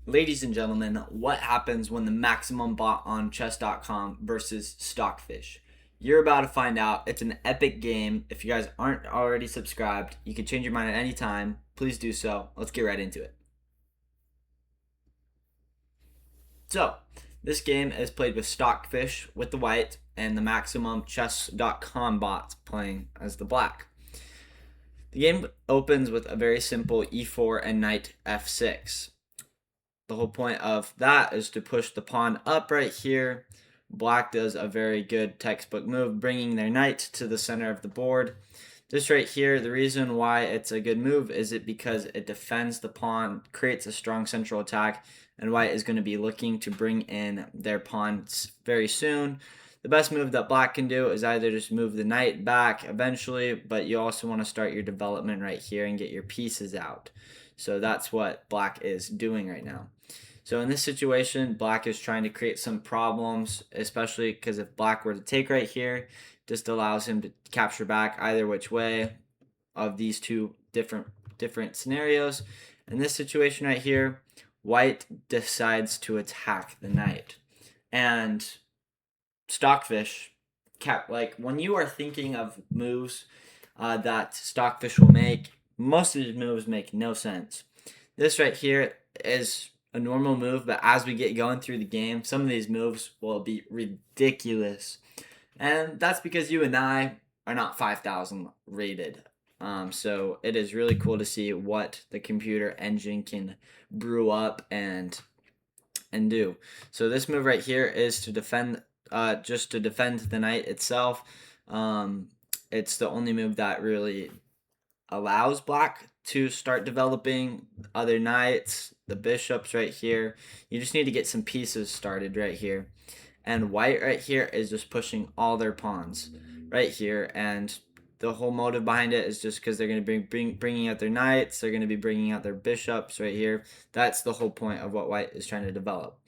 Ladies and gentlemen, what happens when the maximum bot on chess.com versus Stockfish? You're about to find out. It's an epic game. If you guys aren't already subscribed, you can change your mind at any time. Please do so. Let's get right into it. So, this game is played with Stockfish with the white and the maximum chess.com bots playing as the black. The game opens with a very simple e4 and knight f6. The whole point of that is to push the pawn up right here. Black does a very good textbook move, bringing their knight to the center of the board. This right here, the reason why it's a good move is it because it defends the pawn, creates a strong central attack, and white is going to be looking to bring in their pawns very soon. The best move that black can do is either just move the knight back eventually, but you also want to start your development right here and get your pieces out. So that's what black is doing right now. So in this situation, black is trying to create some problems, especially because if black were to take right here, just allows him to capture back either which way of these two different scenarios. In this situation right here, white decides to attack the knight. And Stockfish, like when you are thinking of moves that Stockfish will make, most of these moves make no sense. This right here is a normal move, but as we get going through the game, some of these moves will be ridiculous. And that's because you and I are not 5,000 rated. So it is really cool to see what the computer engine can brew up and do. So this move right here is to defend, just to defend the knight itself. Um, it's the only move that really allows black to start developing other knights, the bishops right here. You just need to get some pieces started right here. And white right here is just pushing all their pawns right here. And the whole motive behind it is just because they're going to be bringing out their knights. They're going to be bringing out their bishops right here. That's the whole point of what white is trying to develop.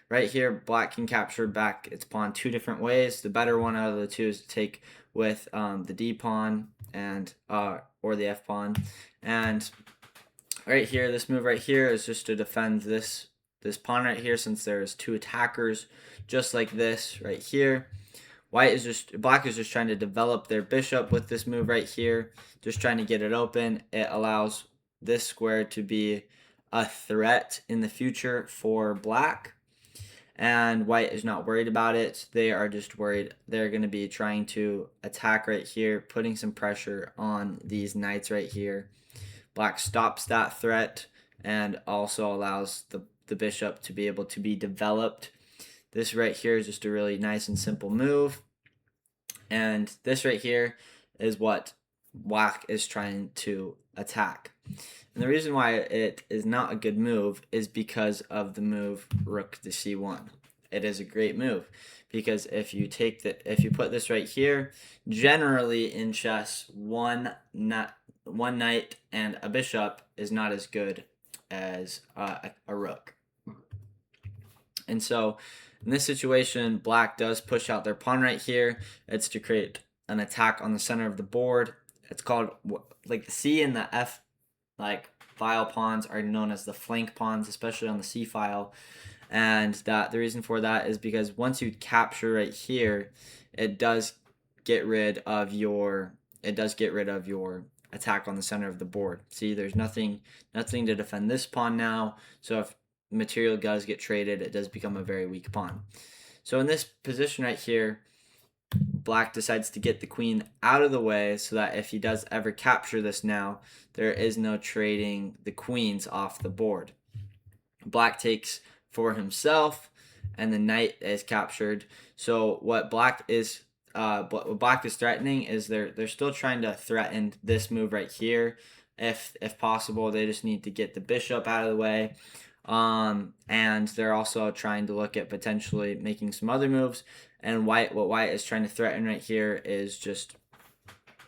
Right here, black can capture back its pawn two different ways. The better one out of the two is to take with the D pawn and or the F pawn. And right here, this move right here is just to defend this pawn right here, since there's two attackers just like this right here. Black is just trying to develop their bishop with this move right here, just trying to get it open. It allows this square to be a threat in the future for black, and white is not worried about it. They are just worried they're going to be trying to attack right here, putting some pressure on these knights right here. Black stops that threat and also allows the bishop to be able to be developed. This right here is just a really nice and simple move. And this right here is what black is trying to attack. And the reason why it is not a good move is because of the move rook to c1. It is a great move because if you put this right here, generally in chess, one knight and a bishop is not as good as a rook. And so in this situation, black does push out their pawn right here. It's to create an attack on the center of the board. It's called, like the C and the F, like file pawns are known as the flank pawns, especially on the C file. And that the reason for that is because once you capture right here, it does get rid of your attack on the center of the board. See, there's nothing to defend this pawn now. So if material does get traded, it does become a very weak pawn. So in this position right here, black decides to get the queen out of the way so that if he does ever capture this now, there is no trading the queens off the board. Black takes for himself, and the knight is captured. So what black is threatening is they're still trying to threaten this move right here. If possible, they just need to get the bishop out of the way. And they're also trying to look at potentially making some other moves. And what white is trying to threaten right here is just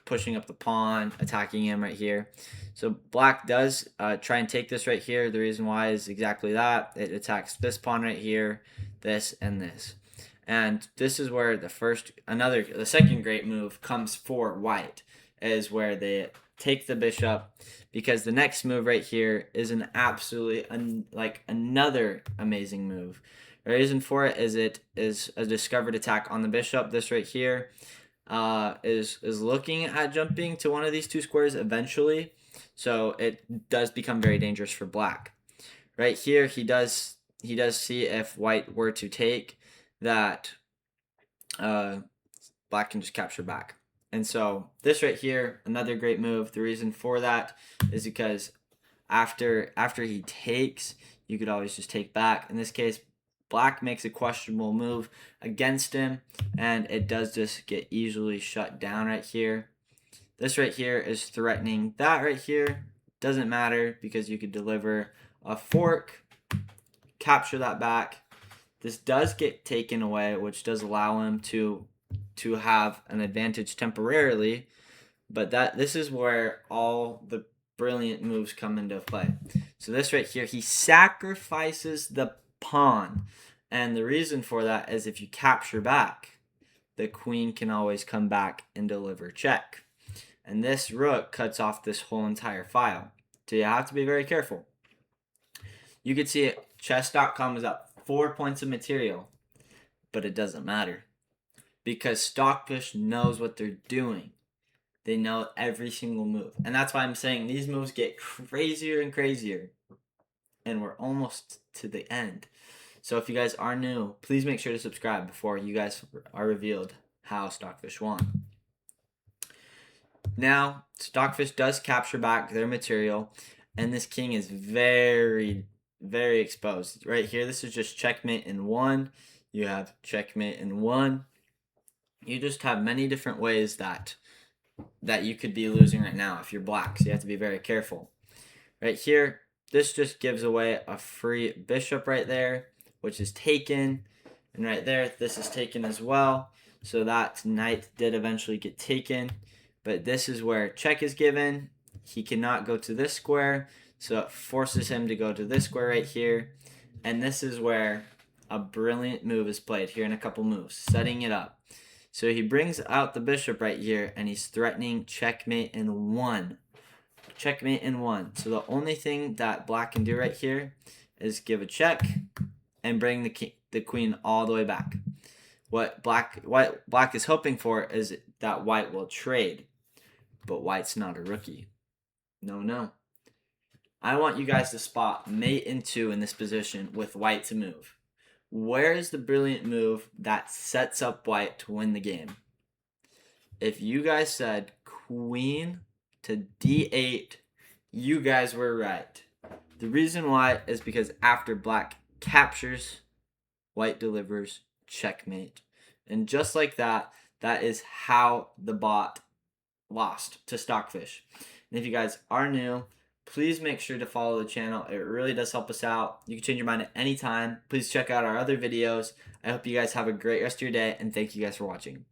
pushing up the pawn, attacking him right here. So black does try and take this right here. The reason why is exactly that. It attacks this pawn right here, this, and this. And this is where the second great move comes for white, is where they take the bishop, because the next move right here is an absolutely like another amazing move. The reason for it is a discovered attack on the bishop. This right here is looking at jumping to one of these two squares eventually, so it does become very dangerous for black. Right here, he does see if white were to take that, black can just capture back. And so this right here, another great move. The reason for that is because after he takes, you could always just take back. In this case, black makes a questionable move against him, and it does just get easily shut down right here. This right here is threatening that right here. Doesn't matter because you could deliver a fork, capture that back. This does get taken away, which does allow him to have an advantage temporarily, but this is where all the brilliant moves come into play. So this right here, he sacrifices the pawn, and the reason for that is if you capture back, the queen can always come back and deliver check, and this rook cuts off this whole entire file, so you have to be very careful. You can see it, chess.com is up 4 points of material, but it doesn't matter because Stockfish knows what they're doing. They know every single move. And that's why I'm saying these moves get crazier and crazier. And we're almost to the end. So if you guys are new, please make sure to subscribe before you guys are revealed how Stockfish won. Now, Stockfish does capture back their material. And this king is very, very exposed. Right here, this is just checkmate in one. You have checkmate in one. You just have many different ways that you could be losing right now if you're black, so you have to be very careful. Right here, this just gives away a free bishop right there, which is taken, and right there, this is taken as well, so that knight did eventually get taken, but this is where check is given. He cannot go to this square, so it forces him to go to this square right here, and this is where a brilliant move is played here in a couple moves, setting it up. So he brings out the bishop right here, and he's threatening checkmate in one. Checkmate in one. So the only thing that black can do right here is give a check and bring the queen all the way back. What black is hoping for is that white will trade, but white's not a rookie. No. I want you guys to spot mate in two in this position with white to move. Where is the brilliant move that sets up white to win the game? If you guys said queen to d8, you guys were right. The reason why is because after black captures, white delivers checkmate. And just like that, that is how the bot lost to Stockfish. And if you guys are new, please make sure to follow the channel. It really does help us out. You can change your mind at any time. Please check out our other videos. I hope you guys have a great rest of your day, and thank you guys for watching.